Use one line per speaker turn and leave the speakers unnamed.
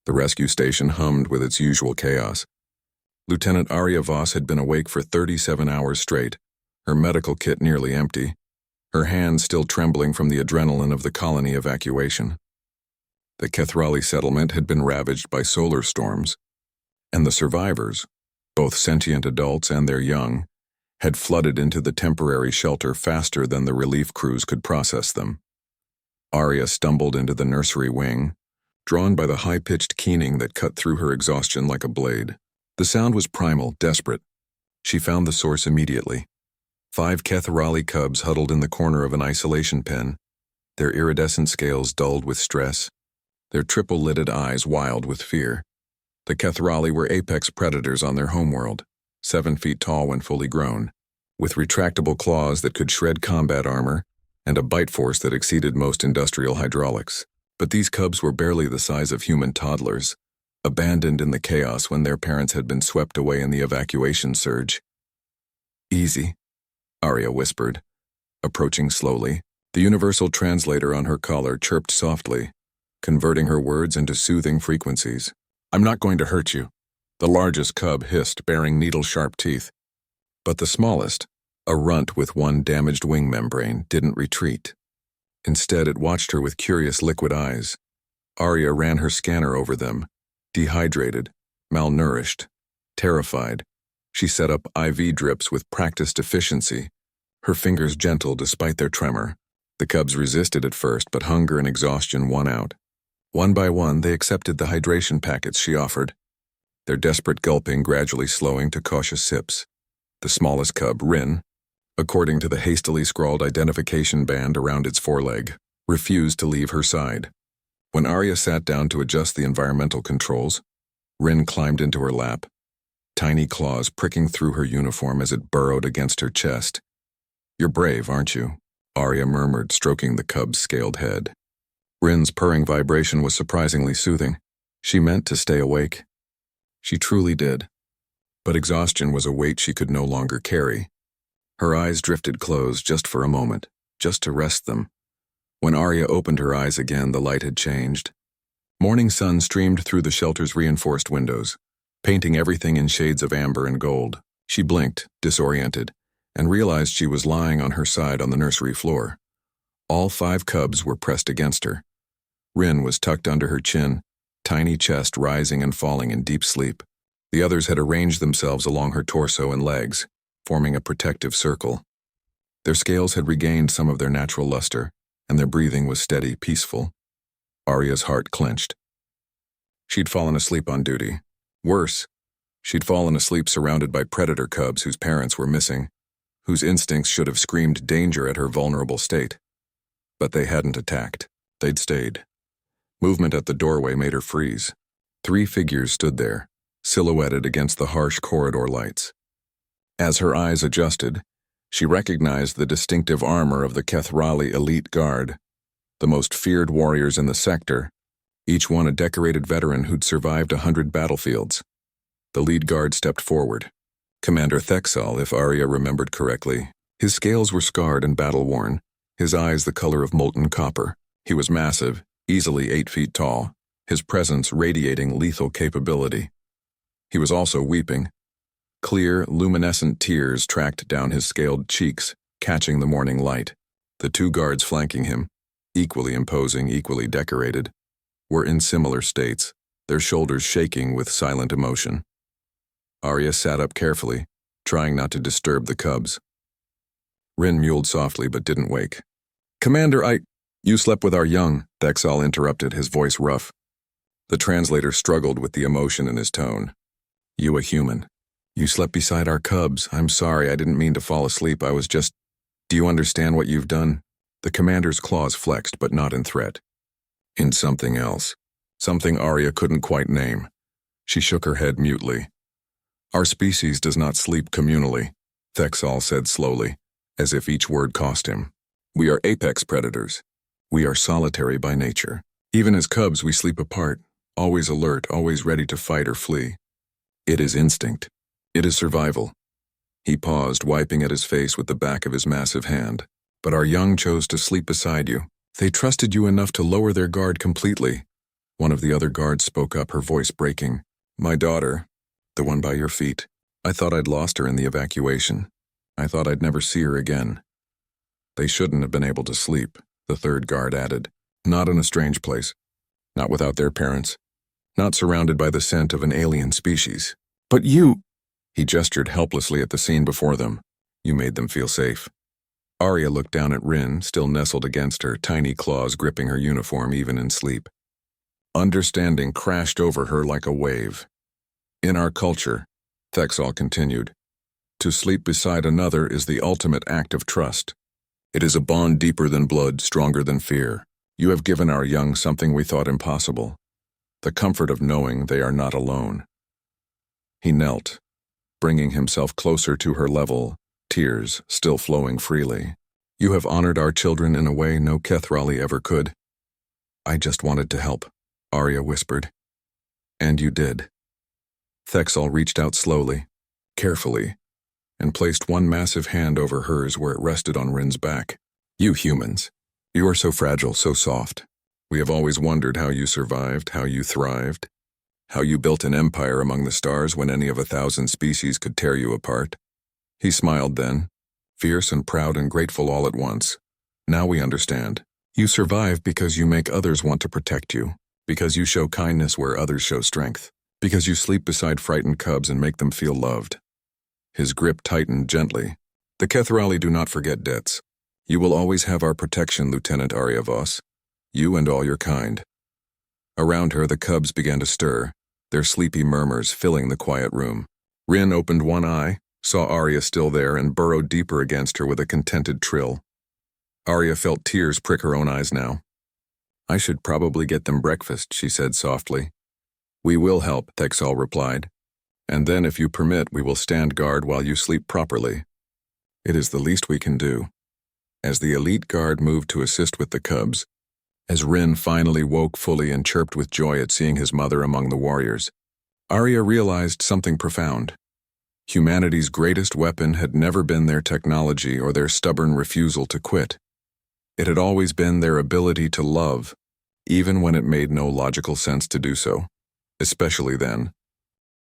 The rescue station hummed with its usual chaos. Lieutenant Arya Voss had been awake for 37 hours straight, her medical kit nearly empty, her hands still trembling from the adrenaline of the colony evacuation. The Kethrali settlement had been ravaged by solar storms, and the survivors, both sentient adults and their young, had flooded into the temporary shelter faster than the relief crews could process them. Arya stumbled into the nursery wing, drawn by the high-pitched keening that cut through her exhaustion like a blade. The sound was primal, desperate. She found the source immediately. 5 Kethrali cubs huddled in the corner of an isolation pen, their iridescent scales dulled with stress, their triple-lidded eyes wild with fear. The Kethrali were apex predators on their homeworld, 7 feet tall when fully grown, with retractable claws that could shred combat armor and a bite force that exceeded most industrial hydraulics. But these cubs were barely the size of human toddlers, abandoned in the chaos when their parents had been swept away in the evacuation surge. "Easy," Arya whispered, approaching slowly. The universal translator on her collar chirped softly, converting her words into soothing frequencies. "I'm not going to hurt you," the largest cub hissed, baring needle-sharp teeth. But the smallest, a runt with one damaged wing membrane, didn't retreat. Instead, it watched her with curious liquid eyes. Arya ran her scanner over them. Dehydrated, malnourished, terrified, she set up IV drips with practiced efficiency, her fingers gentle despite their tremor. The cubs resisted at first, but hunger and exhaustion won out. One by one, they accepted the hydration packets she offered, their desperate gulping gradually slowing to cautious sips. The smallest cub, Rin, according to the hastily scrawled identification band around its foreleg, refused to leave her side. When Arya sat down to adjust the environmental controls, Rin climbed into her lap, tiny claws pricking through her uniform as it burrowed against her chest. "You're brave, aren't you?" Arya murmured, stroking the cub's scaled head. Rin's purring vibration was surprisingly soothing. She meant to stay awake. She truly did. But exhaustion was a weight she could no longer carry. Her eyes drifted closed just for a moment, just to rest them. When Arya opened her eyes again, the light had changed. Morning sun streamed through the shelter's reinforced windows, painting everything in shades of amber and gold. She blinked, disoriented, and realized she was lying on her side on the nursery floor. All 5 cubs were pressed against her. Rin was tucked under her chin, tiny chest rising and falling in deep sleep. The others had arranged themselves along her torso and legs, forming a protective circle. Their scales had regained some of their natural luster, and their breathing was steady, peaceful. Arya's heart clenched. She'd fallen asleep on duty. Worse, she'd fallen asleep surrounded by predator cubs whose parents were missing, whose instincts should have screamed danger at her vulnerable state. But they hadn't attacked. They'd stayed. Movement at the doorway made her freeze. 3 figures stood there, silhouetted against the harsh corridor lights. As her eyes adjusted, she recognized the distinctive armor of the Kethrali elite guard, the most feared warriors in the sector, each one a decorated veteran who'd survived 100 battlefields. The lead guard stepped forward. Commander Thexal, if Arya remembered correctly. His scales were scarred and battle-worn, his eyes the color of molten copper. He was massive, easily 8 feet tall, his presence radiating lethal capability. He was also weeping. Clear, luminescent tears tracked down his scaled cheeks, catching the morning light. The 2 guards flanking him, equally imposing, equally decorated, were in similar states, their shoulders shaking with silent emotion. Arya sat up carefully, trying not to disturb the cubs. Rin mewled softly but didn't wake. "Commander, You slept with our young," Thexal interrupted, his voice rough. The translator struggled with the emotion in his tone. "You a human. You slept beside our cubs. I'm sorry, I didn't mean to fall asleep. I was just... Do you understand what you've done?" The commander's claws flexed, but not in threat. In something else. Something Arya couldn't quite name. She shook her head mutely. "Our species does not sleep communally," Thexal said slowly, as if each word cost him. "We are apex predators. We are solitary by nature. Even as cubs, we sleep apart, always alert, always ready to fight or flee. It is instinct. It is survival." He paused, wiping at his face with the back of his massive hand. "But our young chose to sleep beside you. They trusted you enough to lower their guard completely. One of the other guards spoke up, her voice breaking. My daughter, the one by your feet. I thought I'd lost her in the evacuation. I thought I'd never see her again. They shouldn't have been able to sleep, the third guard added. Not in a strange place. Not without their parents. Not surrounded by the scent of an alien species. But you... He gestured helplessly at the scene before them. You made them feel safe. Arya looked down at Rin, still nestled against her, tiny claws gripping her uniform even in sleep. Understanding crashed over her like a wave. In our culture, Thexal continued, to sleep beside another is the ultimate act of trust. It is a bond deeper than blood, stronger than fear. You have given our young something we thought impossible. The comfort of knowing they are not alone. He knelt, bringing himself closer to her level, tears still flowing freely. You have honored our children in a way no Kethrali ever could. I just wanted to help, Arya whispered. And you did. Thexal reached out slowly, carefully, and placed one massive hand over hers where it rested on Rin's back. You humans, you are so fragile, so soft. We have always wondered how you survived, how you thrived, how you built an empire among the stars when any of 1,000 species could tear you apart. He smiled then, fierce and proud and grateful all at once. Now we understand. You survive because you make others want to protect you, because you show kindness where others show strength, because you sleep beside frightened cubs and make them feel loved. His grip tightened gently. The Kethrali do not forget debts. You will always have our protection, Lieutenant Arya Voss. You and all your kind. Around her, the cubs began to stir, their sleepy murmurs filling the quiet room. Rin opened one eye, saw Arya still there, and burrowed deeper against her with a contented trill. Arya felt tears prick her own eyes now. I should probably get them breakfast, she said softly. We will help, Thexal replied. And then, if you permit, we will stand guard while you sleep properly. It is the least we can do. As the elite guard moved to assist with the cubs, as Rin finally woke fully and chirped with joy at seeing his mother among the warriors, Arya realized something profound. Humanity's greatest weapon had never been their technology or their stubborn refusal to quit. It had always been their ability to love, even when it made no logical sense to do so, especially then,